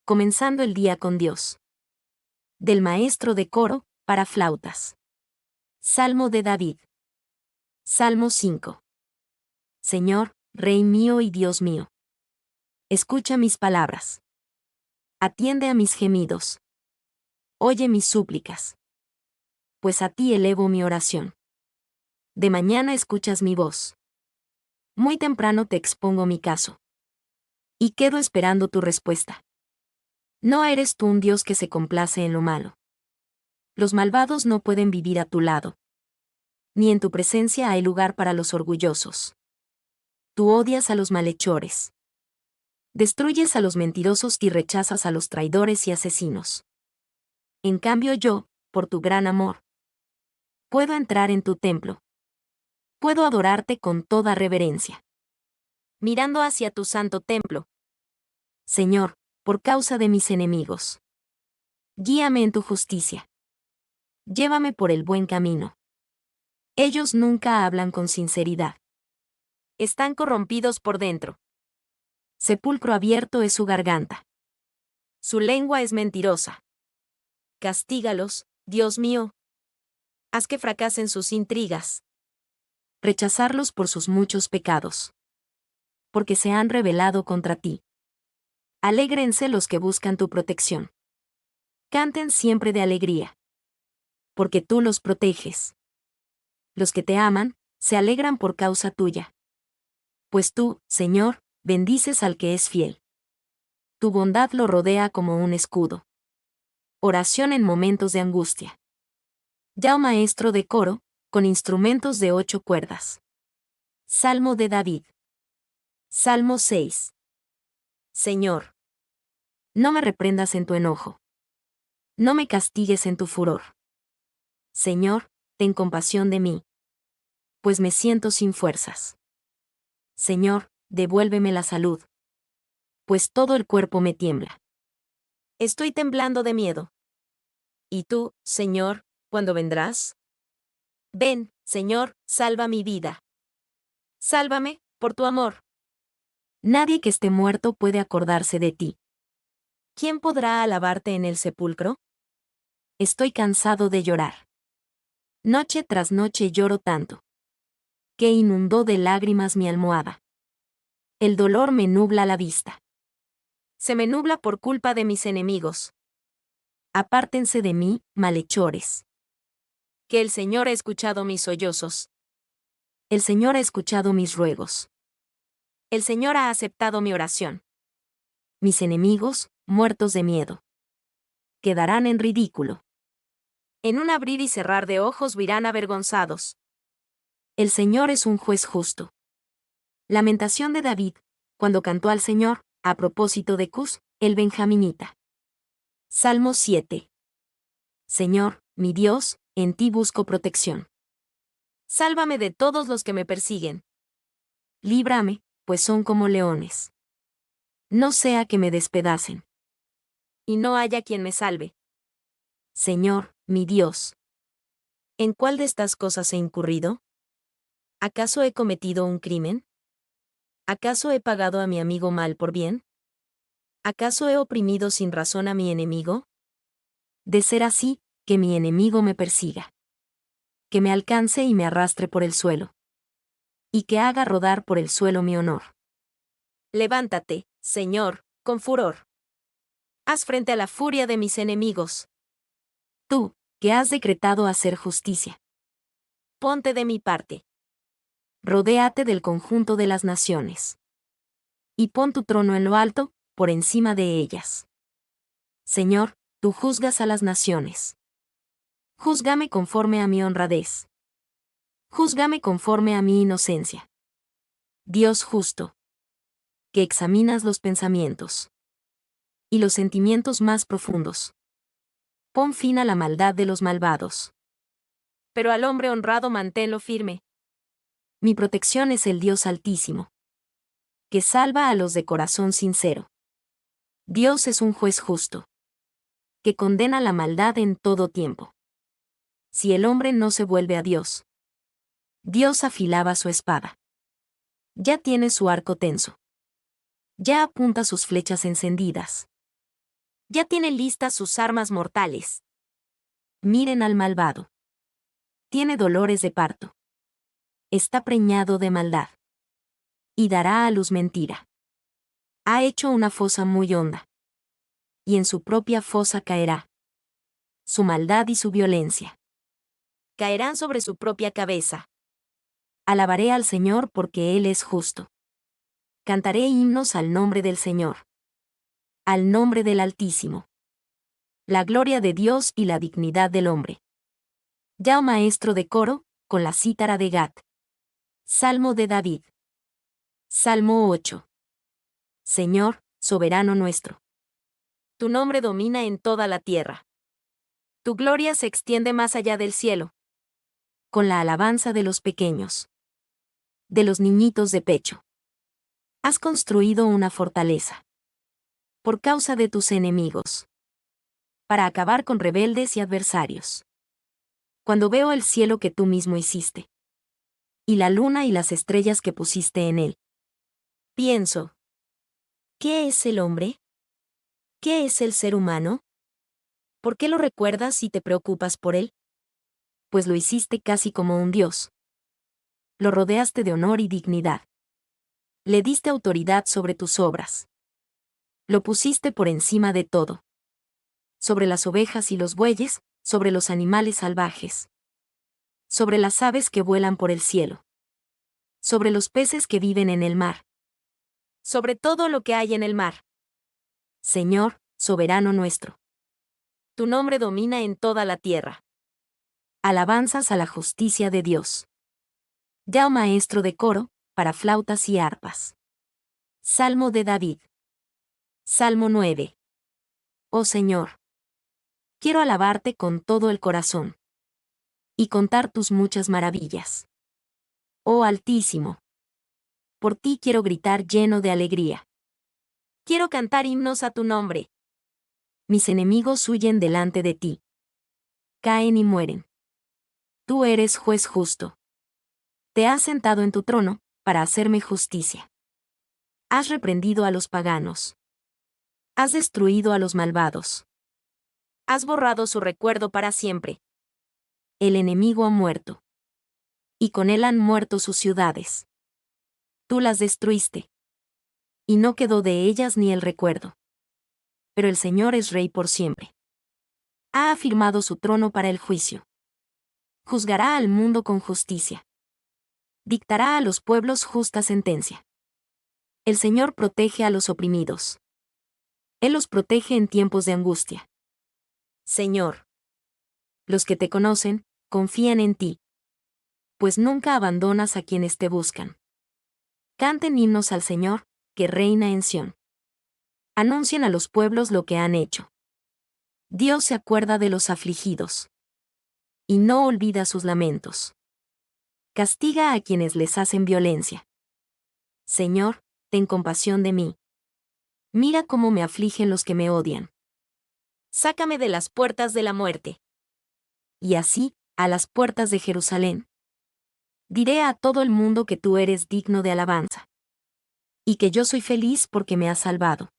Comenzando el día con Dios. Del maestro de coro, para flautas. Salmo de David. Salmo 5. Señor, Rey mío y Dios mío. Escucha mis palabras. Atiende a mis gemidos. Oye mis súplicas. Pues a ti elevo mi oración. De mañana escuchas mi voz. Muy temprano te expongo mi caso. Y quedo esperando tu respuesta. No eres tú un Dios que se complace en lo malo. Los malvados no pueden vivir a tu lado. Ni en tu presencia hay lugar para los orgullosos. Tú odias a los malhechores. Destruyes a los mentirosos y rechazas a los traidores y asesinos. En cambio yo, por tu gran amor, puedo entrar en tu templo. Puedo adorarte con toda reverencia. Mirando hacia tu santo templo. Señor, por causa de mis enemigos. Guíame en tu justicia. Llévame por el buen camino. Ellos nunca hablan con sinceridad. Están corrompidos por dentro. Sepulcro abierto es su garganta. Su lengua es mentirosa. Castígalos, Dios mío. Haz que fracasen sus intrigas. Rechazarlos por sus muchos pecados. Porque se han rebelado contra ti. Alégrense los que buscan tu protección. Canten siempre de alegría. Porque tú los proteges. Los que te aman, se alegran por causa tuya. Pues tú, Señor, bendices al que es fiel. Tu bondad lo rodea como un escudo. Oración en momentos de angustia. Ya maestro de coro, con instrumentos de 8 cuerdas. Salmo de David. Salmo 6. Señor, no me reprendas en tu enojo. No me castigues en tu furor. Señor, ten compasión de mí. Pues me siento sin fuerzas. Señor, devuélveme la salud. Pues todo el cuerpo me tiembla. Estoy temblando de miedo. ¿Y tú, Señor, cuándo vendrás? Ven, Señor, salva mi vida. Sálvame, por tu amor. Nadie que esté muerto puede acordarse de ti. ¿Quién podrá alabarte en el sepulcro? Estoy cansado de llorar. Noche tras noche lloro tanto, que inundó de lágrimas mi almohada. El dolor me nubla la vista. Se me nubla por culpa de mis enemigos. Apártense de mí, malhechores. Que el Señor ha escuchado mis sollozos. El Señor ha escuchado mis ruegos. El Señor ha aceptado mi oración. Mis enemigos, muertos de miedo, quedarán en ridículo. En un abrir y cerrar de ojos huirán avergonzados. El Señor es un juez justo. Lamentación de David, cuando cantó al Señor, a propósito de Cus, el benjaminita. Salmo 7. Señor, mi Dios, en ti busco protección. Sálvame de todos los que me persiguen. Líbrame, pues son como leones. No sea que me despedacen. Y no haya quien me salve. Señor, mi Dios. ¿En cuál de estas cosas he incurrido? ¿Acaso he cometido un crimen? ¿Acaso he pagado a mi amigo mal por bien? ¿Acaso he oprimido sin razón a mi enemigo? De ser así, que mi enemigo me persiga. Que me alcance y me arrastre por el suelo. Y que haga rodar por el suelo mi honor. Levántate, Señor, con furor. Haz frente a la furia de mis enemigos. Tú, que has decretado hacer justicia. Ponte de mi parte. Rodéate del conjunto de las naciones. Y pon tu trono en lo alto, por encima de ellas. Señor, tú juzgas a las naciones. Júzgame conforme a mi honradez. Júzgame conforme a mi inocencia. Dios justo, que examinas los pensamientos y los sentimientos más profundos. Pon fin a la maldad de los malvados. Pero al hombre honrado manténlo firme. Mi protección es el Dios Altísimo, que salva a los de corazón sincero. Dios es un juez justo, que condena la maldad en todo tiempo. Si el hombre no se vuelve a Dios, Dios afilaba su espada. Ya tiene su arco tenso. Ya apunta sus flechas encendidas. Ya tiene listas sus armas mortales. Miren al malvado. Tiene dolores de parto. Está preñado de maldad. Y dará a luz mentira. Ha hecho una fosa muy honda. Y en su propia fosa caerá. Su maldad y su violencia caerán sobre su propia cabeza. Alabaré al Señor porque Él es justo. Cantaré himnos al nombre del Señor. Al nombre del Altísimo. La gloria de Dios y la dignidad del hombre. Ya, oh maestro de coro, con la cítara de Gat. Salmo de David. Salmo 8. Señor, soberano nuestro. Tu nombre domina en toda la tierra. Tu gloria se extiende más allá del cielo. Con la alabanza de los pequeños. De los niñitos de pecho. Has construido una fortaleza. Por causa de tus enemigos. Para acabar con rebeldes y adversarios. Cuando veo el cielo que tú mismo hiciste. Y la luna y las estrellas que pusiste en él. Pienso. ¿Qué es el hombre? ¿Qué es el ser humano? ¿Por qué lo recuerdas y te preocupas por él? Pues lo hiciste casi como un dios. Lo rodeaste de honor y dignidad. Le diste autoridad sobre tus obras. Lo pusiste por encima de todo. Sobre las ovejas y los bueyes, sobre los animales salvajes. Sobre las aves que vuelan por el cielo. Sobre los peces que viven en el mar. Sobre todo lo que hay en el mar. Señor, soberano nuestro. Tu nombre domina en toda la tierra. Alabanzas a la justicia de Dios. Ya, oh maestro de coro, para flautas y arpas. Salmo de David. Salmo 9. Oh Señor. Quiero alabarte con todo el corazón. Y contar tus muchas maravillas. Oh Altísimo. Por ti quiero gritar lleno de alegría. Quiero cantar himnos a tu nombre. Mis enemigos huyen delante de ti. Caen y mueren. Tú eres juez justo. Te has sentado en tu trono, para hacerme justicia. Has reprendido a los paganos. Has destruido a los malvados. Has borrado su recuerdo para siempre. El enemigo ha muerto. Y con él han muerto sus ciudades. Tú las destruiste. Y no quedó de ellas ni el recuerdo. Pero el Señor es rey por siempre. Ha afirmado su trono para el juicio. Juzgará al mundo con justicia. Dictará a los pueblos justa sentencia. El Señor protege a los oprimidos. Él los protege en tiempos de angustia. Señor. Los que te conocen, confían en ti. Pues nunca abandonas a quienes te buscan. Canten himnos al Señor, que reina en Sión. Anuncien a los pueblos lo que han hecho. Dios se acuerda de los afligidos. Y no olvida sus lamentos. Castiga a quienes les hacen violencia. Señor, ten compasión de mí. Mira cómo me afligen los que me odian. Sácame de las puertas de la muerte. Y así, a las puertas de Jerusalén. Diré a todo el mundo que tú eres digno de alabanza. Y que yo soy feliz porque me has salvado.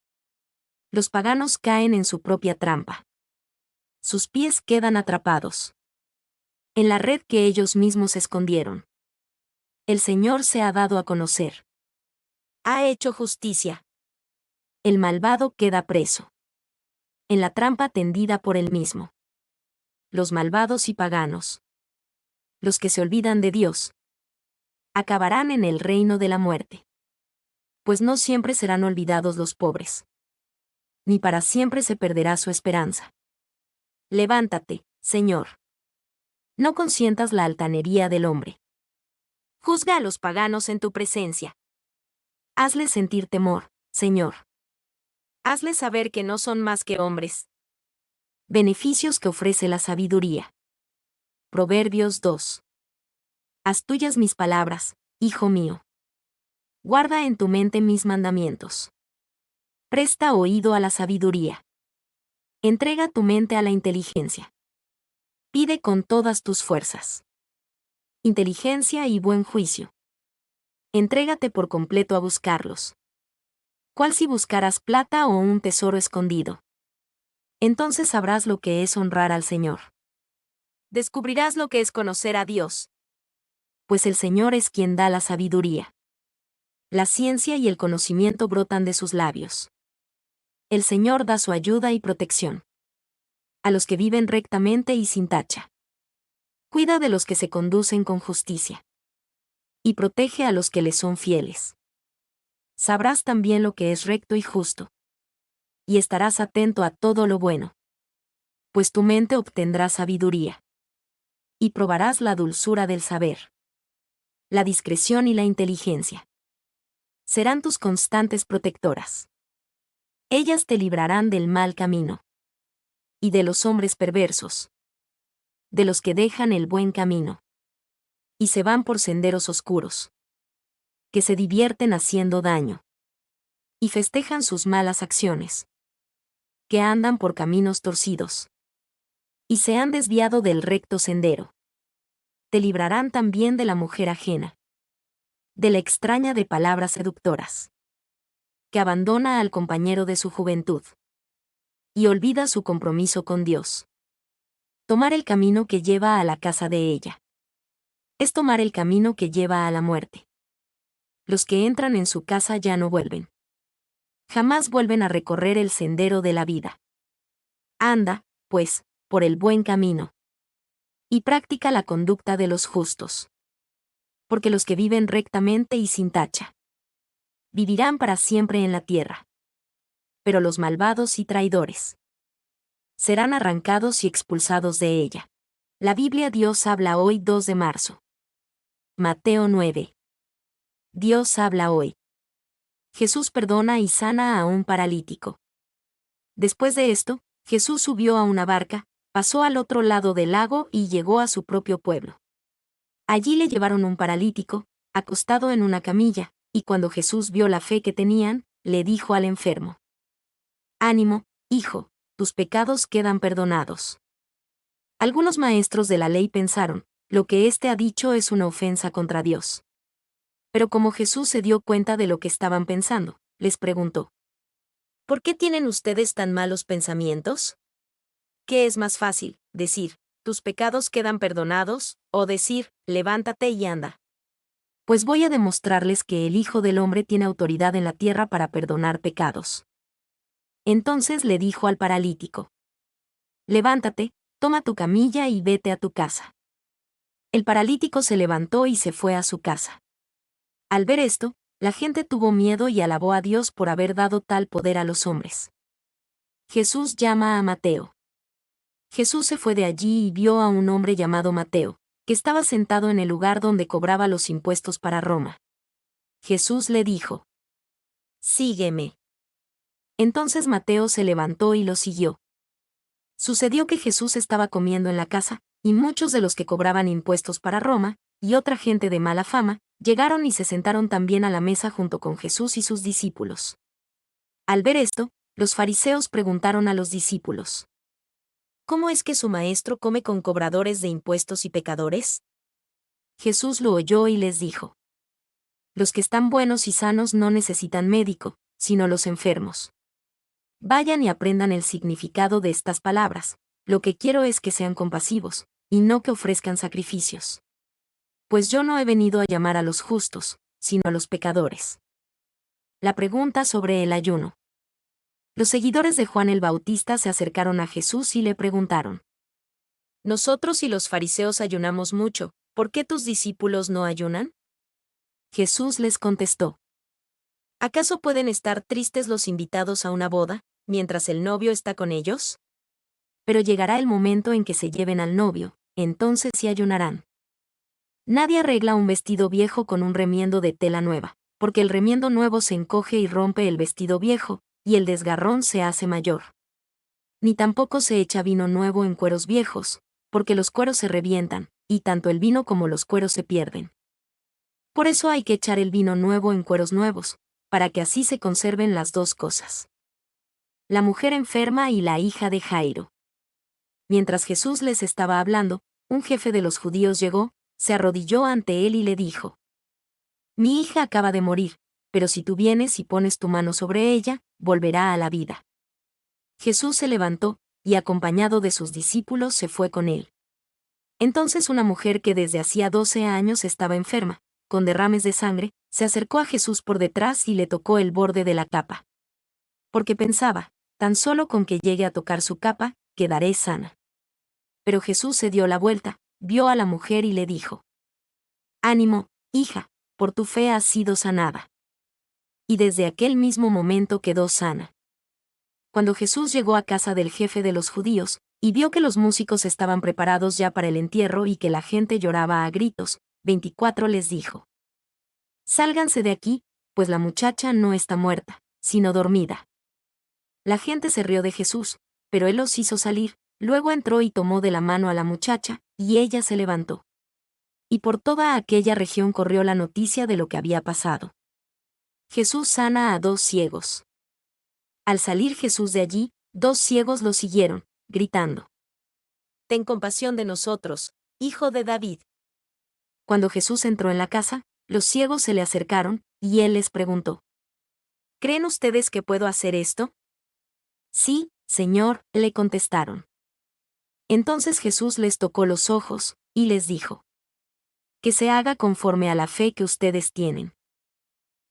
Los paganos caen en su propia trampa. Sus pies quedan atrapados. En la red que ellos mismos escondieron. El Señor se ha dado a conocer. Ha hecho justicia. El malvado queda preso. En la trampa tendida por él mismo. Los malvados y paganos. Los que se olvidan de Dios. Acabarán en el reino de la muerte. Pues no siempre serán olvidados los pobres. Ni para siempre se perderá su esperanza. Levántate, Señor. No consientas la altanería del hombre. Juzga a los paganos en tu presencia. Hazles sentir temor, Señor. Hazles saber que no son más que hombres. Beneficios que ofrece la sabiduría. Proverbios 2. Haz tuyas mis palabras, hijo mío. Guarda en tu mente mis mandamientos. Presta oído a la sabiduría. Entrega tu mente a la inteligencia. Pide con todas tus fuerzas. Inteligencia y buen juicio. Entrégate por completo a buscarlos. ¿Cuál si buscaras plata o un tesoro escondido? Entonces sabrás lo que es honrar al Señor. Descubrirás lo que es conocer a Dios. Pues el Señor es quien da la sabiduría. La ciencia y el conocimiento brotan de sus labios. El Señor da su ayuda y protección a los que viven rectamente y sin tacha. Cuida de los que se conducen con justicia. Y protege a los que le son fieles. Sabrás también lo que es recto y justo. Y estarás atento a todo lo bueno. Pues tu mente obtendrá sabiduría. Y probarás la dulzura del saber. La discreción y la inteligencia serán tus constantes protectoras. Ellas te librarán del mal camino. Y de los hombres perversos. De los que dejan el buen camino. Y se van por senderos oscuros. Que se divierten haciendo daño. Y festejan sus malas acciones. Que andan por caminos torcidos. Y se han desviado del recto sendero. Te librarán también de la mujer ajena. De la extraña de palabras seductoras. Que abandona al compañero de su juventud. Y olvida su compromiso con Dios. Tomar el camino que lleva a la casa de ella. Es tomar el camino que lleva a la muerte. Los que entran en su casa ya no vuelven. Jamás vuelven a recorrer el sendero de la vida. Anda, pues, por el buen camino. Y practica la conducta de los justos. Porque los que viven rectamente y sin tacha vivirán para siempre en la tierra. Pero los malvados y traidores serán arrancados y expulsados de ella. La Biblia Dios habla hoy 2 de marzo. Mateo 9. Dios habla hoy. Jesús perdona y sana a un paralítico. Después de esto, Jesús subió a una barca, pasó al otro lado del lago y llegó a su propio pueblo. Allí le llevaron un paralítico, acostado en una camilla, y cuando Jesús vio la fe que tenían, le dijo al enfermo: Ánimo, hijo, tus pecados quedan perdonados. Algunos maestros de la ley pensaron, lo que éste ha dicho es una ofensa contra Dios. Pero como Jesús se dio cuenta de lo que estaban pensando, les preguntó: ¿Por qué tienen ustedes tan malos pensamientos? ¿Qué es más fácil, decir, tus pecados quedan perdonados, o decir, levántate y anda? Pues voy a demostrarles que el Hijo del Hombre tiene autoridad en la tierra para perdonar pecados. Entonces le dijo al paralítico: Levántate, toma tu camilla y vete a tu casa. El paralítico se levantó y se fue a su casa. Al ver esto, la gente tuvo miedo y alabó a Dios por haber dado tal poder a los hombres. Jesús llama a Mateo. Jesús se fue de allí y vio a un hombre llamado Mateo, que estaba sentado en el lugar donde cobraba los impuestos para Roma. Jesús le dijo: Sígueme. Entonces Mateo se levantó y lo siguió. Sucedió que Jesús estaba comiendo en la casa, y muchos de los que cobraban impuestos para Roma, y otra gente de mala fama, llegaron y se sentaron también a la mesa junto con Jesús y sus discípulos. Al ver esto, los fariseos preguntaron a los discípulos: ¿Cómo es que su maestro come con cobradores de impuestos y pecadores? Jesús lo oyó y les dijo: Los que están buenos y sanos no necesitan médico, sino los enfermos. Vayan y aprendan el significado de estas palabras. Lo que quiero es que sean compasivos, y no que ofrezcan sacrificios. Pues yo no he venido a llamar a los justos, sino a los pecadores. La pregunta sobre el ayuno. Los seguidores de Juan el Bautista se acercaron a Jesús y le preguntaron: Nosotros y los fariseos ayunamos mucho, ¿por qué tus discípulos no ayunan? Jesús les contestó: ¿Acaso pueden estar tristes los invitados a una boda, mientras el novio está con ellos? Pero llegará el momento en que se lleven al novio, entonces sí ayunarán. Nadie arregla un vestido viejo con un remiendo de tela nueva, porque el remiendo nuevo se encoge y rompe el vestido viejo, y el desgarrón se hace mayor. Ni tampoco se echa vino nuevo en cueros viejos, porque los cueros se revientan, y tanto el vino como los cueros se pierden. Por eso hay que echar el vino nuevo en cueros nuevos, para que así se conserven las dos cosas. La mujer enferma y la hija de Jairo. Mientras Jesús les estaba hablando, un jefe de los judíos llegó, se arrodilló ante él y le dijo: Mi hija acaba de morir, pero si tú vienes y pones tu mano sobre ella, volverá a la vida. Jesús se levantó, y acompañado de sus discípulos se fue con él. Entonces una mujer que desde hacía 12 años estaba enferma, con derrames de sangre, se acercó a Jesús por detrás y le tocó el borde de la capa. Porque pensaba, tan solo con que llegue a tocar su capa, quedaré sana. Pero Jesús se dio la vuelta, vio a la mujer y le dijo: «Ánimo, hija, por tu fe has sido sanada». Y desde aquel mismo momento quedó sana. Cuando Jesús llegó a casa del jefe de los judíos, y vio que los músicos estaban preparados ya para el entierro y que la gente lloraba a gritos, 24 les dijo: «Sálganse de aquí, pues la muchacha no está muerta, sino dormida». La gente se rió de Jesús, pero él los hizo salir, luego entró y tomó de la mano a la muchacha, y ella se levantó. Y por toda aquella región corrió la noticia de lo que había pasado. Jesús sana a 2 ciegos. Al salir Jesús de allí, 2 ciegos lo siguieron, gritando: «Ten compasión de nosotros, hijo de David». Cuando Jesús entró en la casa, los ciegos se le acercaron, y él les preguntó: «¿Creen ustedes que puedo hacer esto?». «Sí, Señor», le contestaron. Entonces Jesús les tocó los ojos, y les dijo: «Que se haga conforme a la fe que ustedes tienen».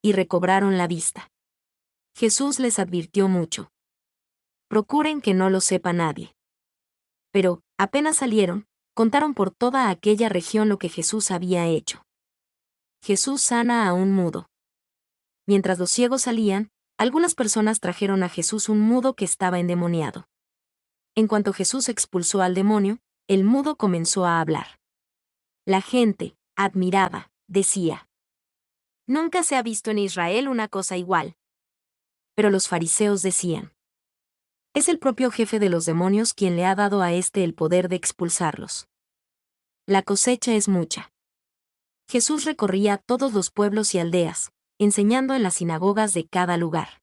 Y recobraron la vista. Jesús les advirtió mucho: «Procuren que no lo sepa nadie». Pero, apenas salieron, contaron por toda aquella región lo que Jesús había hecho. Jesús sana a un mudo. Mientras los ciegos salían, algunas personas trajeron a Jesús un mudo que estaba endemoniado. En cuanto Jesús expulsó al demonio, el mudo comenzó a hablar. La gente, admirada, decía: «Nunca se ha visto en Israel una cosa igual». Pero los fariseos decían: «Es el propio jefe de los demonios quien le ha dado a éste el poder de expulsarlos». La cosecha es mucha. Jesús recorría todos los pueblos y aldeas, enseñando en las sinagogas de cada lugar.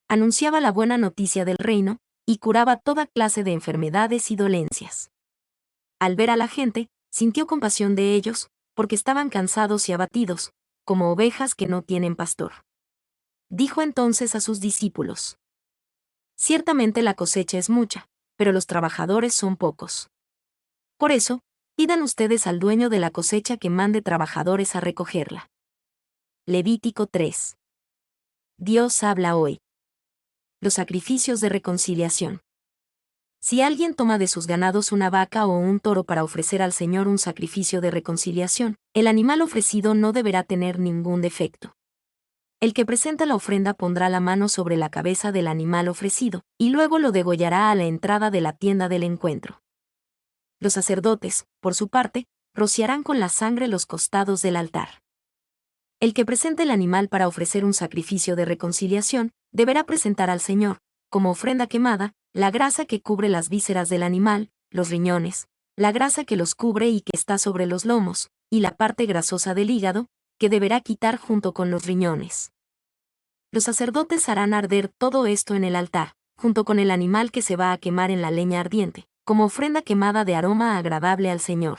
Anunciaba la buena noticia del reino, y curaba toda clase de enfermedades y dolencias. Al ver a la gente, sintió compasión de ellos, porque estaban cansados y abatidos, como ovejas que no tienen pastor. Dijo entonces a sus discípulos: «Ciertamente la cosecha es mucha, pero los trabajadores son pocos. Por eso, pidan ustedes al dueño de la cosecha que mande trabajadores a recogerla». Levítico 3. Dios habla hoy. Los sacrificios de reconciliación. Si alguien toma de sus ganados una vaca o un toro para ofrecer al Señor un sacrificio de reconciliación, el animal ofrecido no deberá tener ningún defecto. El que presenta la ofrenda pondrá la mano sobre la cabeza del animal ofrecido, y luego lo degollará a la entrada de la tienda del encuentro. Los sacerdotes, por su parte, rociarán con la sangre los costados del altar. El que presente el animal para ofrecer un sacrificio de reconciliación, deberá presentar al Señor, como ofrenda quemada, la grasa que cubre las vísceras del animal, los riñones, la grasa que los cubre y que está sobre los lomos, y la parte grasosa del hígado, que deberá quitar junto con los riñones. Los sacerdotes harán arder todo esto en el altar, junto con el animal que se va a quemar en la leña ardiente, como ofrenda quemada de aroma agradable al Señor.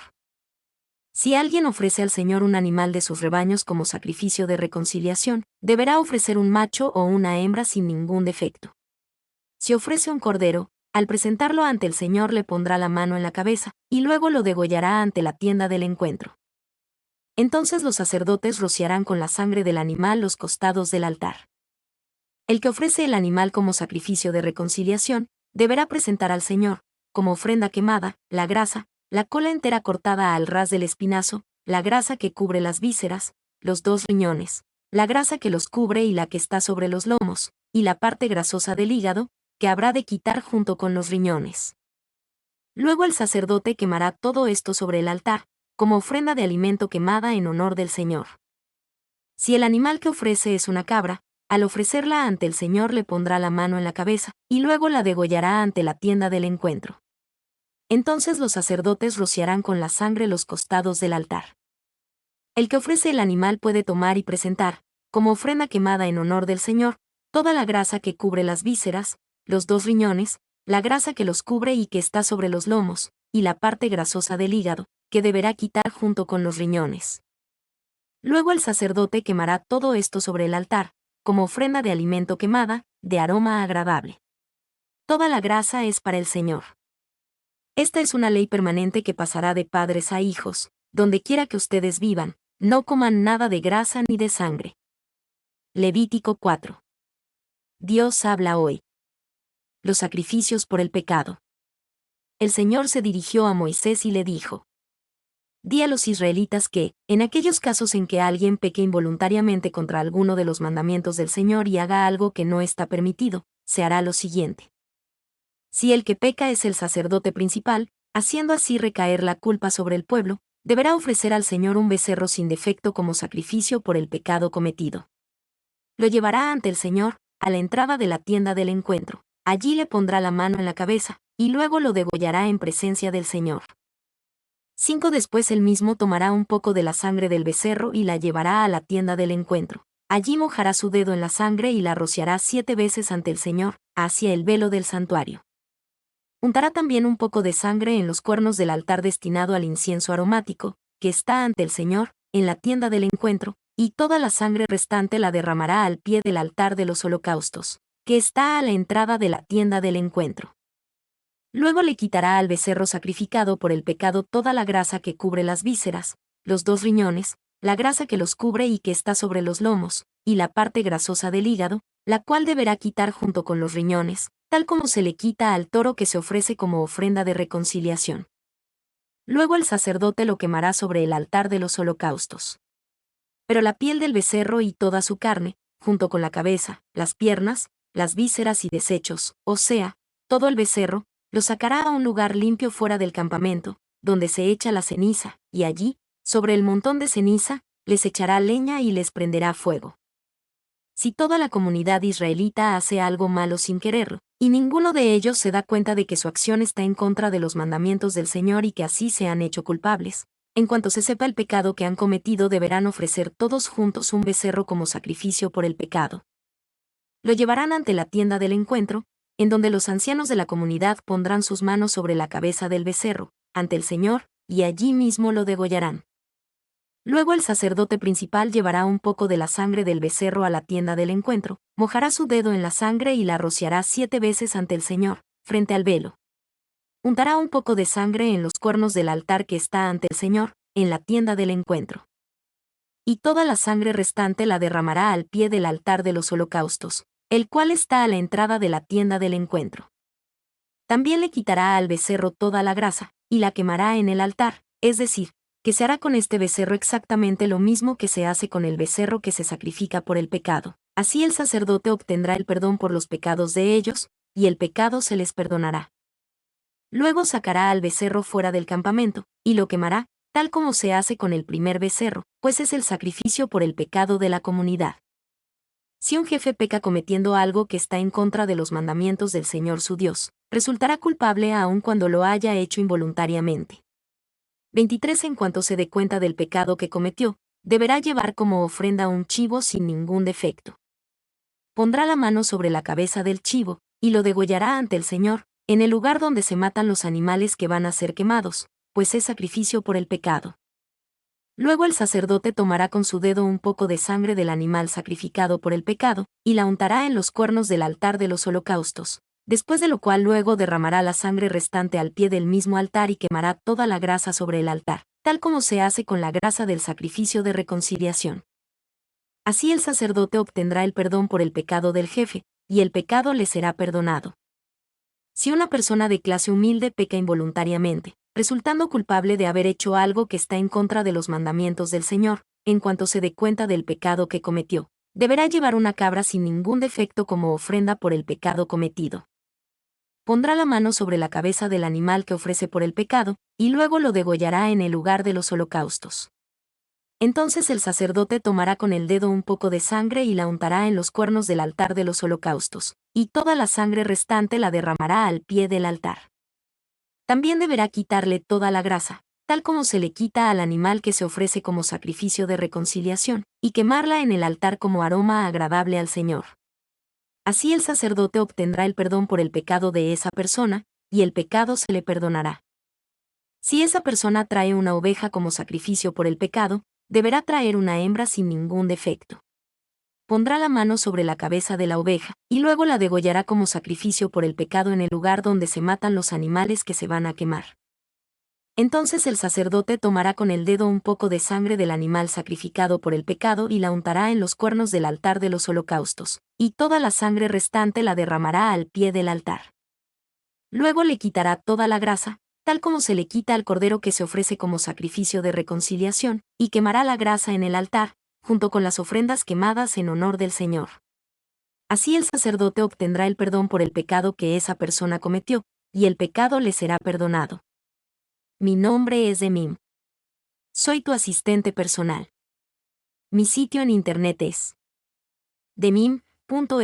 Si alguien ofrece al Señor un animal de sus rebaños como sacrificio de reconciliación, deberá ofrecer un macho o una hembra sin ningún defecto. Si ofrece un cordero, al presentarlo ante el Señor le pondrá la mano en la cabeza, y luego lo degollará ante la tienda del encuentro. Entonces los sacerdotes rociarán con la sangre del animal los costados del altar. El que ofrece el animal como sacrificio de reconciliación, deberá presentar al Señor, como ofrenda quemada, la grasa, la cola entera cortada al ras del espinazo, la grasa que cubre las vísceras, los 2 riñones, la grasa que los cubre y la que está sobre los lomos, y la parte grasosa del hígado, que habrá de quitar junto con los riñones. Luego el sacerdote quemará todo esto sobre el altar, como ofrenda de alimento quemada en honor del Señor. Si el animal que ofrece es una cabra, al ofrecerla ante el Señor le pondrá la mano en la cabeza, y luego la degollará ante la tienda del encuentro. Entonces los sacerdotes rociarán con la sangre los costados del altar. El que ofrece el animal puede tomar y presentar, como ofrenda quemada en honor del Señor, toda la grasa que cubre las vísceras, los 2 riñones, la grasa que los cubre y que está sobre los lomos, y la parte grasosa del hígado, que deberá quitar junto con los riñones. Luego el sacerdote quemará todo esto sobre el altar, como ofrenda de alimento quemada, de aroma agradable. Toda la grasa es para el Señor. Esta es una ley permanente que pasará de padres a hijos, donde quiera que ustedes vivan, no coman nada de grasa ni de sangre. Levítico 4. Dios habla hoy. Los sacrificios por el pecado. El Señor se dirigió a Moisés y le dijo: Di a los israelitas que, en aquellos casos en que alguien peque involuntariamente contra alguno de los mandamientos del Señor y haga algo que no está permitido, se hará lo siguiente. Si el que peca es el sacerdote principal, haciendo así recaer la culpa sobre el pueblo, deberá ofrecer al Señor un becerro sin defecto como sacrificio por el pecado cometido. Lo llevará ante el Señor, a la entrada de la tienda del encuentro. Allí le pondrá la mano en la cabeza, y luego lo degollará en presencia del Señor. 5 Después él mismo tomará un poco de la sangre del becerro y la llevará a la tienda del encuentro. Allí mojará su dedo en la sangre y la rociará 7 veces ante el Señor, hacia el velo del santuario. Untará también un poco de sangre en los cuernos del altar destinado al incienso aromático, que está ante el Señor, en la tienda del encuentro, y toda la sangre restante la derramará al pie del altar de los holocaustos, que está a la entrada de la tienda del encuentro. Luego le quitará al becerro sacrificado por el pecado toda la grasa que cubre las vísceras, los 2 riñones, la grasa que los cubre y que está sobre los lomos, y la parte grasosa del hígado, la cual deberá quitar junto con los riñones, tal como se le quita al toro que se ofrece como ofrenda de reconciliación. Luego el sacerdote lo quemará sobre el altar de los holocaustos. Pero la piel del becerro y toda su carne, junto con la cabeza, las piernas, las vísceras y desechos, o sea, todo el becerro, lo sacará a un lugar limpio fuera del campamento, donde se echa la ceniza, y allí, sobre el montón de ceniza, les echará leña y les prenderá fuego. Si toda la comunidad israelita hace algo malo sin quererlo, y ninguno de ellos se da cuenta de que su acción está en contra de los mandamientos del Señor y que así se han hecho culpables, en cuanto se sepa el pecado que han cometido deberán ofrecer todos juntos un becerro como sacrificio por el pecado. Lo llevarán ante la tienda del encuentro, en donde los ancianos de la comunidad pondrán sus manos sobre la cabeza del becerro, ante el Señor, y allí mismo lo degollarán. Luego el sacerdote principal llevará un poco de la sangre del becerro a la tienda del encuentro, mojará su dedo en la sangre y la rociará 7 veces ante el Señor, frente al velo. Untará un poco de sangre en los cuernos del altar que está ante el Señor, en la tienda del encuentro. Y toda la sangre restante la derramará al pie del altar de los holocaustos, el cual está a la entrada de la tienda del encuentro. También le quitará al becerro toda la grasa, y la quemará en el altar, es decir, que se hará con este becerro exactamente lo mismo que se hace con el becerro que se sacrifica por el pecado. Así el sacerdote obtendrá el perdón por los pecados de ellos, y el pecado se les perdonará. Luego sacará al becerro fuera del campamento, y lo quemará, tal como se hace con el primer becerro, pues es el sacrificio por el pecado de la comunidad. Si un jefe peca cometiendo algo que está en contra de los mandamientos del Señor su Dios, resultará culpable aun cuando lo haya hecho involuntariamente. 23 En cuanto se dé cuenta del pecado que cometió, deberá llevar como ofrenda un chivo sin ningún defecto. Pondrá la mano sobre la cabeza del chivo, y lo degollará ante el Señor, en el lugar donde se matan los animales que van a ser quemados, pues es sacrificio por el pecado. Luego el sacerdote tomará con su dedo un poco de sangre del animal sacrificado por el pecado, y la untará en los cuernos del altar de los holocaustos, después de lo cual luego derramará la sangre restante al pie del mismo altar y quemará toda la grasa sobre el altar, tal como se hace con la grasa del sacrificio de reconciliación. Así el sacerdote obtendrá el perdón por el pecado del jefe, y el pecado le será perdonado. Si una persona de clase humilde peca involuntariamente, resultando culpable de haber hecho algo que está en contra de los mandamientos del Señor, en cuanto se dé cuenta del pecado que cometió, deberá llevar una cabra sin ningún defecto como ofrenda por el pecado cometido. Pondrá la mano sobre la cabeza del animal que ofrece por el pecado, y luego lo degollará en el lugar de los holocaustos. Entonces el sacerdote tomará con el dedo un poco de sangre y la untará en los cuernos del altar de los holocaustos, y toda la sangre restante la derramará al pie del altar. También deberá quitarle toda la grasa, tal como se le quita al animal que se ofrece como sacrificio de reconciliación, y quemarla en el altar como aroma agradable al Señor. Así el sacerdote obtendrá el perdón por el pecado de esa persona, y el pecado se le perdonará. Si esa persona trae una oveja como sacrificio por el pecado, deberá traer una hembra sin ningún defecto. pondrá la mano sobre la cabeza de la oveja, y luego la degollará como sacrificio por el pecado en el lugar donde se matan los animales que se van a quemar. Entonces el sacerdote tomará con el dedo un poco de sangre del animal sacrificado por el pecado y la untará en los cuernos del altar de los holocaustos, y toda la sangre restante la derramará al pie del altar. Luego le quitará toda la grasa, tal como se le quita al cordero que se ofrece como sacrificio de reconciliación, y quemará la grasa en el altar, junto con las ofrendas quemadas en honor del Señor. Así el sacerdote obtendrá el perdón por el pecado que esa persona cometió, y el pecado le será perdonado. Mi nombre es Demim. Soy tu asistente personal. Mi sitio en internet es demim.es.tl